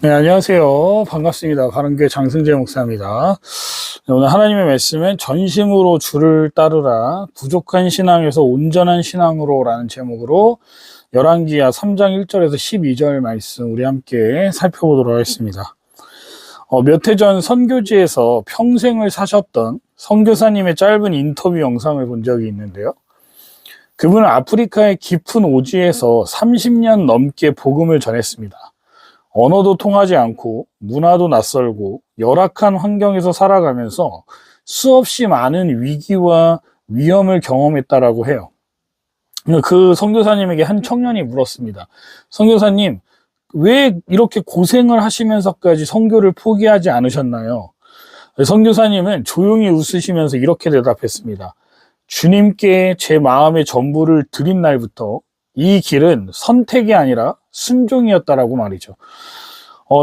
네, 안녕하세요. 반갑습니다. 바른교회 장승재 목사입니다. 네, 오늘 하나님의 말씀은 전심으로 주를 따르라, 부족한 신앙에서 온전한 신앙으로라는 제목으로 열왕기하 3장 1절에서 12절 말씀 우리 함께 살펴보도록 하겠습니다. 몇 해 전 선교지에서 평생을 사셨던 선교사님의 짧은 인터뷰 영상을 본 적이 있는데요. 그분은 아프리카의 깊은 오지에서 30년 넘게 복음을 전했습니다. 언어도 통하지 않고 문화도 낯설고 열악한 환경에서 살아가면서 수없이 많은 위기와 위험을 경험했다라고 해요. 그 선교사님에게 한 청년이 물었습니다. 선교사님, 왜 이렇게 고생을 하시면서까지 선교를 포기하지 않으셨나요? 선교사님은 조용히 웃으시면서 이렇게 대답했습니다. 주님께 제 마음의 전부를 드린 날부터 이 길은 선택이 아니라 순종이었다라고 말이죠.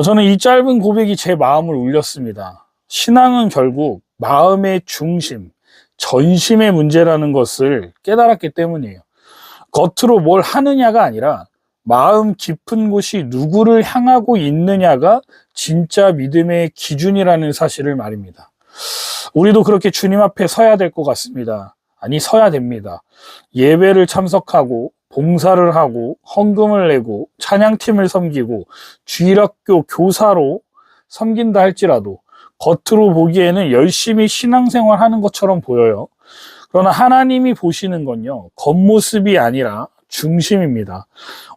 저는 이 짧은 고백이 제 마음을 울렸습니다. 신앙은 결국 마음의 중심, 전심의 문제라는 것을 깨달았기 때문이에요. 겉으로 뭘 하느냐가 아니라 마음 깊은 곳이 누구를 향하고 있느냐가 진짜 믿음의 기준이라는 사실을 말입니다. 우리도 그렇게 주님 앞에 서야 될 것 같습니다. 아니, 서야 됩니다. 예배를 참석하고 봉사를 하고 헌금을 내고 찬양팀을 섬기고 주일학교 교사로 섬긴다 할지라도 겉으로 보기에는 열심히 신앙생활 하는 것처럼 보여요. 그러나 하나님이 보시는 건요, 겉모습이 아니라 중심입니다.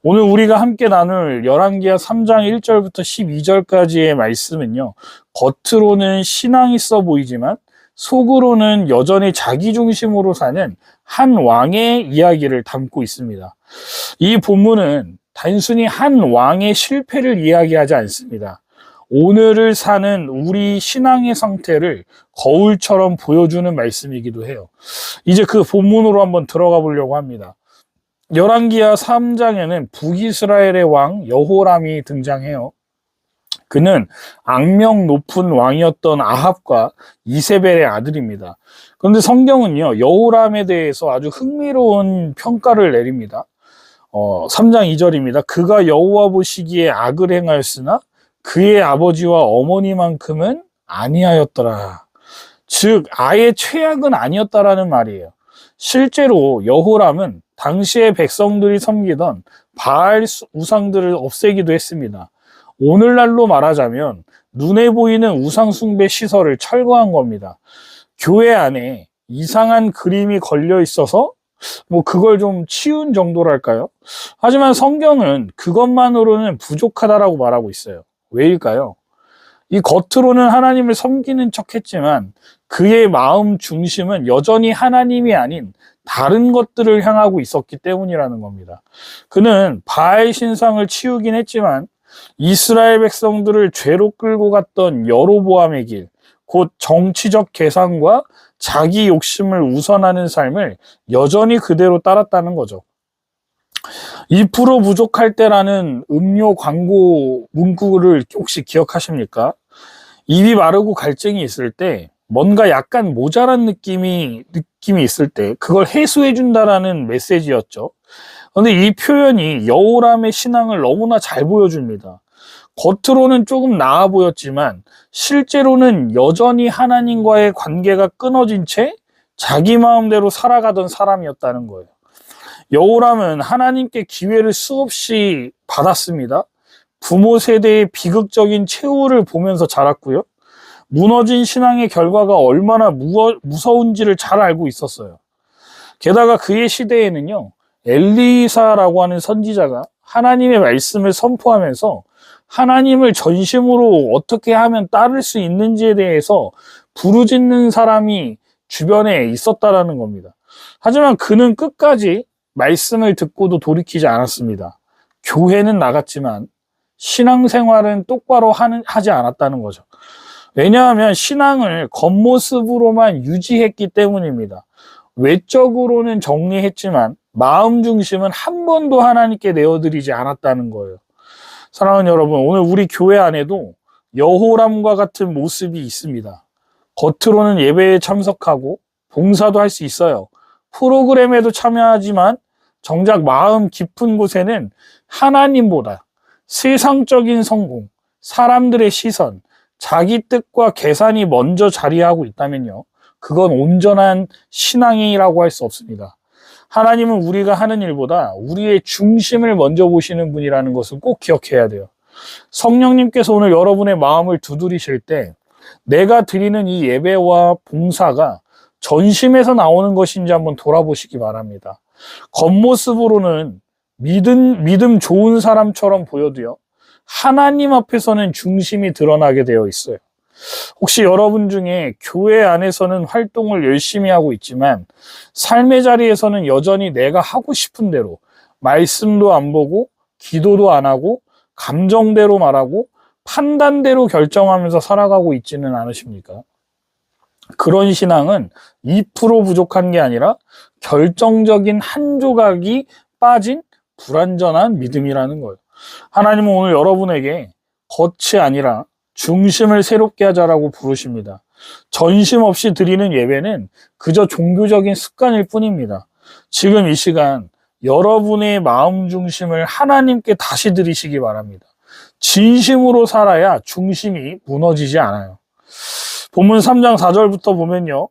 오늘 우리가 함께 나눌 열왕기하 3장 1절부터 12절까지의 말씀은요, 겉으로는 신앙이 있어 보이지만 속으로는 여전히 자기 중심으로 사는 한 왕의 이야기를 담고 있습니다. 이 본문은 단순히 한 왕의 실패를 이야기하지 않습니다. 오늘을 사는 우리 신앙의 상태를 거울처럼 보여주는 말씀이기도 해요. 이제 그 본문으로 한번 들어가 보려고 합니다. 열왕기하 3장에는 북이스라엘의 왕 여호람이 등장해요. 그는 악명 높은 왕이었던 아합과 이세벨의 아들입니다. 그런데 성경은요, 여호람에 대해서 아주 흥미로운 평가를 내립니다. 3장 2절입니다. 그가 여호와 보시기에 악을 행하였으나 그의 아버지와 어머니만큼은 아니하였더라. 즉 아예 최악은 아니었다라는 말이에요. 실제로 여호람은 당시의 백성들이 섬기던 바알 우상들을 없애기도 했습니다. 오늘날로 말하자면 눈에 보이는 우상 숭배 시설을 철거한 겁니다. 교회 안에 이상한 그림이 걸려 있어서 그걸 좀 치운 정도랄까요? 하지만 성경은 그것만으로는 부족하다라고 말하고 있어요. 왜일까요? 이 겉으로는 하나님을 섬기는 척 했지만 그의 마음 중심은 여전히 하나님이 아닌 다른 것들을 향하고 있었기 때문이라는 겁니다. 그는 바알 신상을 치우긴 했지만 이스라엘 백성들을 죄로 끌고 갔던 여로보암의 길, 곧 정치적 계산과 자기 욕심을 우선하는 삶을 여전히 그대로 따랐다는 거죠. 2% 부족할 때라는 음료 광고 문구를 혹시 기억하십니까? 입이 마르고 갈증이 있을 때 뭔가 약간 모자란 느낌이 있을 때 그걸 해소해 준다라는 메시지였죠. 그런데 이 표현이 여호람의 신앙을 너무나 잘 보여줍니다. 겉으로는 조금 나아 보였지만 실제로는 여전히 하나님과의 관계가 끊어진 채 자기 마음대로 살아가던 사람이었다는 거예요. 여호람은 하나님께 기회를 수없이 받았습니다. 부모 세대의 비극적인 최후를 보면서 자랐고요. 무너진 신앙의 결과가 얼마나 무서운지를 잘 알고 있었어요. 게다가 그의 시대에는요, 엘리사라고 하는 선지자가 하나님의 말씀을 선포하면서 하나님을 전심으로 어떻게 하면 따를 수 있는지에 대해서 부르짖는 사람이 주변에 있었다라는 겁니다. 하지만 그는 끝까지 말씀을 듣고도 돌이키지 않았습니다. 교회는 나갔지만 신앙생활은 똑바로 하지 않았다는 거죠. 왜냐하면 신앙을 겉모습으로만 유지했기 때문입니다. 외적으로는 정리했지만 마음 중심은 한 번도 하나님께 내어드리지 않았다는 거예요. 사랑하는 여러분, 오늘 우리 교회 안에도 여호람과 같은 모습이 있습니다. 겉으로는 예배에 참석하고 봉사도 할 수 있어요. 프로그램에도 참여하지만 정작 마음 깊은 곳에는 하나님보다 세상적인 성공, 사람들의 시선, 자기 뜻과 계산이 먼저 자리하고 있다면요, 그건 온전한 신앙이라고 할 수 없습니다. 하나님은 우리가 하는 일보다 우리의 중심을 먼저 보시는 분이라는 것을 꼭 기억해야 돼요. 성령님께서 오늘 여러분의 마음을 두드리실 때 내가 드리는 이 예배와 봉사가 전심에서 나오는 것인지 한번 돌아보시기 바랍니다. 겉모습으로는 믿음 좋은 사람처럼 보여도요, 하나님 앞에서는 중심이 드러나게 되어 있어요. 혹시 여러분 중에 교회 안에서는 활동을 열심히 하고 있지만 삶의 자리에서는 여전히 내가 하고 싶은 대로 말씀도 안 보고 기도도 안 하고 감정대로 말하고 판단대로 결정하면서 살아가고 있지는 않으십니까? 그런 신앙은 2% 부족한 게 아니라 결정적인 한 조각이 빠진 불완전한 믿음이라는 거예요. 하나님은 오늘 여러분에게 겉이 아니라 중심을 새롭게 하자라고 부르십니다. 전심 없이 드리는 예배는 그저 종교적인 습관일 뿐입니다. 지금 이 시간 여러분의 마음 중심을 하나님께 다시 드리시기 바랍니다. 진심으로 살아야 중심이 무너지지 않아요. 본문 3장 4절부터 보면요,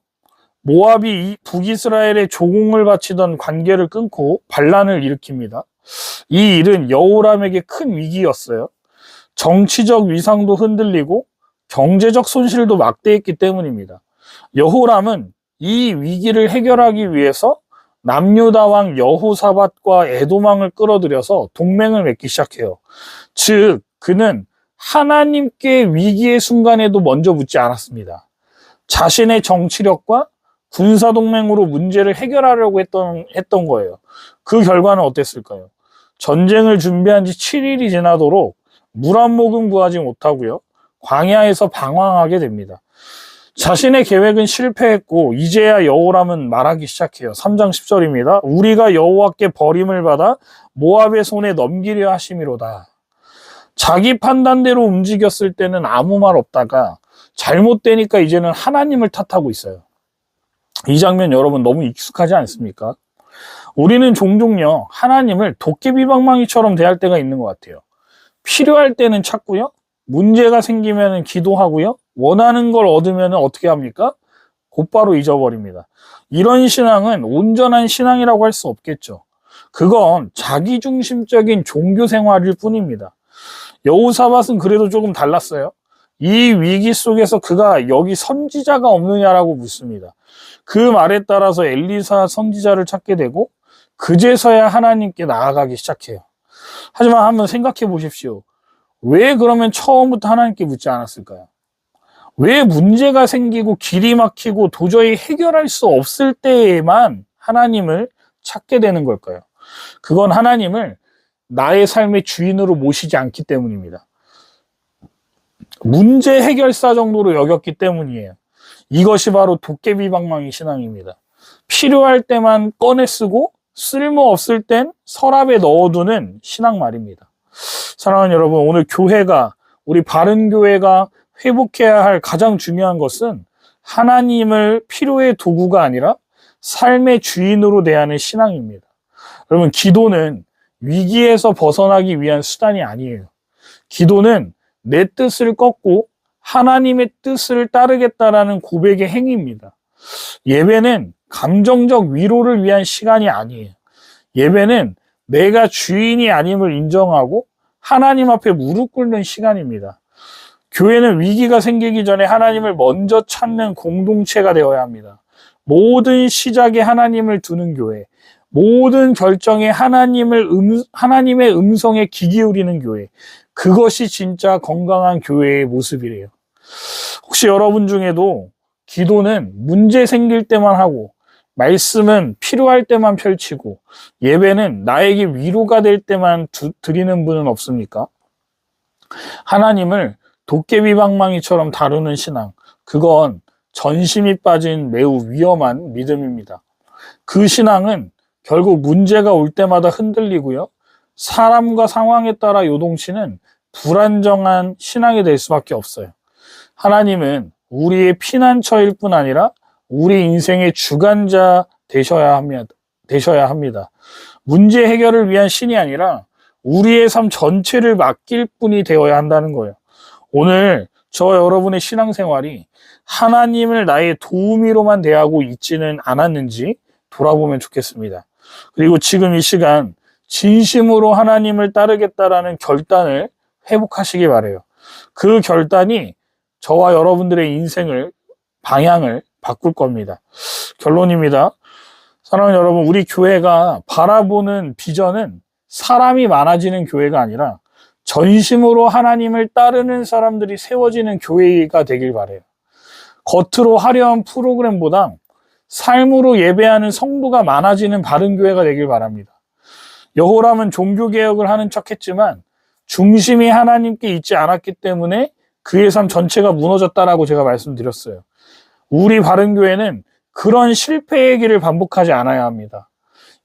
모압이 북이스라엘의 조공을 바치던 관계를 끊고 반란을 일으킵니다. 이 일은 여호람에게 큰 위기였어요. 정치적 위상도 흔들리고 경제적 손실도 막대했기 때문입니다. 여호람은 이 위기를 해결하기 위해서 남유다 왕 여호사밧과 에돔왕을 끌어들여서 동맹을 맺기 시작해요. 즉, 그는 하나님께 위기의 순간에도 먼저 묻지 않았습니다. 자신의 정치력과 군사동맹으로 문제를 해결하려고 했던 거예요. 그 결과는 어땠을까요? 전쟁을 준비한 지 7일이 지나도록 물 한 모금 구하지 못하고요, 광야에서 방황하게 됩니다. 자신의 계획은 실패했고 이제야 여호람은 말하기 시작해요. 3장 10절입니다. 우리가 여호와께 버림을 받아 모압의 손에 넘기려 하심이로다. 자기 판단대로 움직였을 때는 아무 말 없다가 잘못되니까 이제는 하나님을 탓하고 있어요. 이 장면 여러분 너무 익숙하지 않습니까? 우리는 종종요, 하나님을 도깨비방망이처럼 대할 때가 있는 것 같아요. 필요할 때는 찾고요, 문제가 생기면 기도하고요, 원하는 걸 얻으면 어떻게 합니까? 곧바로 잊어버립니다. 이런 신앙은 온전한 신앙이라고 할 수 없겠죠. 그건 자기중심적인 종교 생활일 뿐입니다. 여호사밧은 그래도 조금 달랐어요. 이 위기 속에서 그가 여기 선지자가 없느냐라고 묻습니다. 그 말에 따라서 엘리사 선지자를 찾게 되고 그제서야 하나님께 나아가기 시작해요. 하지만 한번 생각해 보십시오. 왜 그러면 처음부터 하나님께 묻지 않았을까요? 왜 문제가 생기고 길이 막히고 도저히 해결할 수 없을 때에만 하나님을 찾게 되는 걸까요? 그건 하나님을 나의 삶의 주인으로 모시지 않기 때문입니다. 문제 해결사 정도로 여겼기 때문이에요. 이것이 바로 도깨비방망이 신앙입니다. 필요할 때만 꺼내 쓰고 쓸모없을 땐 서랍에 넣어두는 신앙 말입니다. 사랑하는 여러분, 오늘 교회가, 우리 바른 교회가 회복해야 할 가장 중요한 것은 하나님을 필요의 도구가 아니라 삶의 주인으로 대하는 신앙입니다. 여러분, 기도는 위기에서 벗어나기 위한 수단이 아니에요. 기도는 내 뜻을 꺾고 하나님의 뜻을 따르겠다라는 고백의 행위입니다. 예배는 감정적 위로를 위한 시간이 아니에요. 예배는 내가 주인이 아님을 인정하고 하나님 앞에 무릎 꿇는 시간입니다. 교회는 위기가 생기기 전에 하나님을 먼저 찾는 공동체가 되어야 합니다. 모든 시작에 하나님을 두는 교회, 모든 결정에 하나님의 음성에 귀 기울이는 교회, 그것이 진짜 건강한 교회의 모습이래요. 혹시 여러분 중에도 기도는 문제 생길 때만 하고 말씀은 필요할 때만 펼치고 예배는 나에게 위로가 될 때만 드리는 분은 없습니까? 하나님을 도깨비방망이처럼 다루는 신앙, 그건 전심이 빠진 매우 위험한 믿음입니다. 그 신앙은 결국 문제가 올 때마다 흔들리고요, 사람과 상황에 따라 요동치는 불안정한 신앙이 될 수밖에 없어요. 하나님은 우리의 피난처일 뿐 아니라 우리 인생의 주관자 되셔야 합니다. 문제 해결을 위한 신이 아니라 우리의 삶 전체를 맡길 분이 되어야 한다는 거예요. 오늘 저와 여러분의 신앙생활이 하나님을 나의 도우미로만 대하고 있지는 않았는지 돌아보면 좋겠습니다. 그리고 지금 이 시간 진심으로 하나님을 따르겠다라는 결단을 회복하시기 바라요. 그 결단이 저와 여러분들의 인생을, 방향을 바꿀 겁니다. 결론입니다. 사랑하는 여러분, 우리 교회가 바라보는 비전은 사람이 많아지는 교회가 아니라 전심으로 하나님을 따르는 사람들이 세워지는 교회가 되길 바라요. 겉으로 화려한 프로그램보다 삶으로 예배하는 성도가 많아지는 바른 교회가 되길 바랍니다. 여호람은 종교개혁을 하는 척했지만 중심이 하나님께 있지 않았기 때문에 그의 삶 전체가 무너졌다라고 제가 말씀드렸어요. 우리 바른 교회는 그런 실패의 길을 반복하지 않아야 합니다.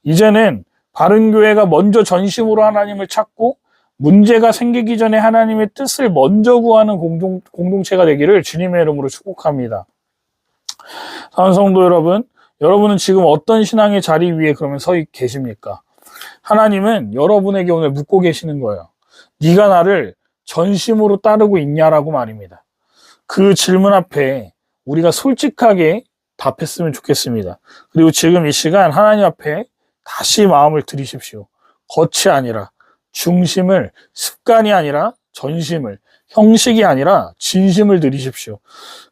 이제는 바른 교회가 먼저 전심으로 하나님을 찾고 문제가 생기기 전에 하나님의 뜻을 먼저 구하는 공동체가 되기를 주님의 이름으로 축복합니다. 사랑하는 성도 여러분, 여러분은 지금 어떤 신앙의 자리 위에 그러면 서 계십니까? 하나님은 여러분에게 오늘 묻고 계시는 거예요. 네가 나를 전심으로 따르고 있냐라고 말입니다. 그 질문 앞에 우리가 솔직하게 답했으면 좋겠습니다. 그리고 지금 이 시간 하나님 앞에 다시 마음을 들이십시오. 겉이 아니라 중심을, 습관이 아니라 전심을, 형식이 아니라 진심을 들이십시오.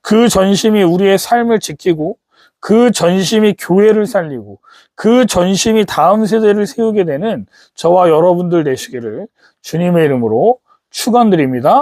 그 전심이 우리의 삶을 지키고 그 전심이 교회를 살리고 그 전심이 다음 세대를 세우게 되는 저와 여러분들 되시기를 주님의 이름으로 축원드립니다.